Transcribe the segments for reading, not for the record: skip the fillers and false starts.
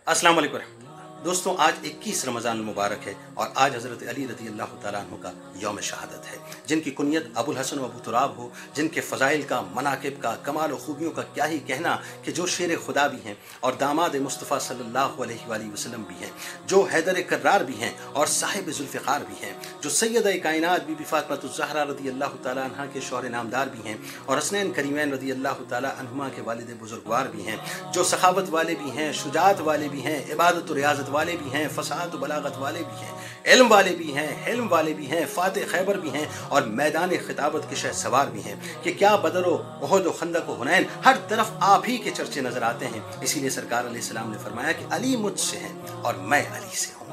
अस्सलाम वालेकुम दोस्तों, आज 21 रमज़ान मुबारक है और आज हज़रत अली रज़ी अल्लाह तआला अन्हु का यौम शहादत है, जिनकी कुनियत अबुल हसन व अबू तुराब हो, जिनके फ़ज़ाइल का, मनाक़िब का, कमाल व खूबियों का क्या ही कहना कि जो शेर खुदा भी हैं और दामाद मुस्तफ़ा सल्लल्लाहु अलैहि वसल्लम भी हैं, जो हैदर कर्रार भी हैं और साहिब ज़ुल्फ़िकार भी हैं, जो सैयद कायनात बीबी फ़ातिमा ज़हरा रज़ी अल्लाह तआला अन्हा के शौहर नामदार भी हैं और हसनैन करीमैन रज़ी अल्लाह तआला अन्हुमा के वालिद बुज़ुर्गवार भी हैं, जो सखावत वाले भी हैं, शुजाअत वाले भी हैं, इबादत व रियाज़त वाले भी हैं, फसाहत व बलागत वाले भी हैं, इल्म वाले भी हैं, हिल्म वाले भी हैं, फ़ातिह खैबर भी हैं और मैदान खिताबत के शहसवार भी हैं कि क्या बदर व उहद व खंदक व हुनैन, हर तरफ आप ही के चर्चे नजर आते हैं। इसीलिए सरकार अलैहिस्सलाम ने फरमाया कि अली मुझसे हैं और मैं अली से हूँ।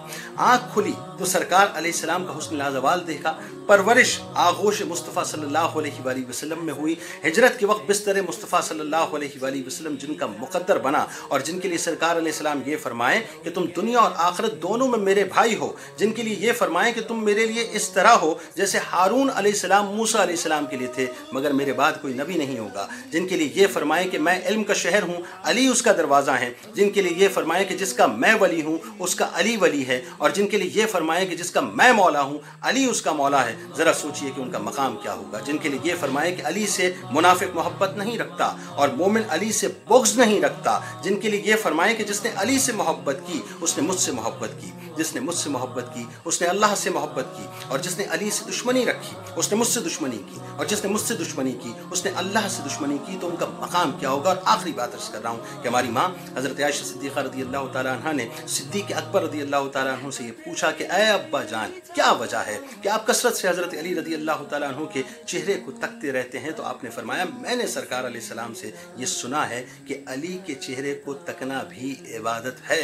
आँख खुली तो सरकार अलैहिस्सलाम का हुस्न लाजवाल देखा। परवरिश आगोश मुस्तफ़ा सल्लल्लाहु अलैहि वसल्लम में हुई। हिजरत के वक्त बिस्तर मुस्तफ़ा सल्लल्लाहु अलैहि वसल्लम जिनका मुक़द्दर बना और जिनके लिए सरकार अलैहिस्सलाम ये फरमाए कि तुम दुनिया और आखिरत दोनों में मेरे भाई हो, जिनके लिए ये फरमाए कि तुम मेरे लिए इस तरह हो जैसे हारून अलैहिस्सलाम मूसा अलैहिस्सलाम के लिए थे, मगर मेरे बाद कोई नबी नहीं होगा, जिनके लिए ये फरमाए कि मैं इल्म का शहर हूँ, अली उसका दरवाज़ा है, जिनके लिए ये फरमाए कि जिसका मैं वली हूँ उसका अली वली है, और जिनके लिए ये फरमाए कि जिसका मैं मौला हूँ अली उसका मौला है। ज़रा सोचिए कि उनका मकाम क्या होगा। जिनके लिए ये फरमाए कि अली से मुनाफिक मोहब्बत नहीं रखता और मोमिन अली से बुग़्ज़ नहीं रखता। जिनके लिए ये फरमाए कि जिसने अली से मोहब्बत की उसने मुझसे मोहब्बत की, जिसने मुझसे मोहब्बत की उसने अल्लाह से मोहब्बत की, और जिसने अली से दुश्मनी रखी उसने मुझसे दुश्मनी की, और जिसने मुझसे दुश्मनी की उसने अल्लाह से दुश्मनी की। तो उनका मकाम क्या होगा। और आखिरी बात अर्ज़ कर रहा हूँ कि हमारी माँ हज़रत आयशा सिद्दीक़ा रज़ी अल्लाह तआला अन्हा ने सिद्दीक़ अकबर रज़ी अल्लाह तआला अन्हु से ये पूछा कि ऐ अब्बा जान, क्या वजह है कि आप कसरत से हज़रत अली रज़ी अल्लाह तआला अन्हु के चेहरे को तकते रहते हैं। तो आपने फरमाया, मैंने सरकार अलैहिस्सलाम से ये सुना है कि अली के चेहरे को तकना भी इबादत है।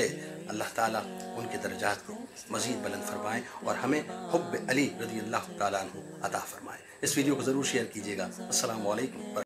अल्लाह ताला उनके दर्जात को मज़ीद बुलंद फरमाए और हमें हुब्ब अली रज़ी अल्लाह तआला अन्हु अता फरमाए। इस वीडियो को ज़रूर शेयर कीजिएगा। अस्सलामु अलैकुम।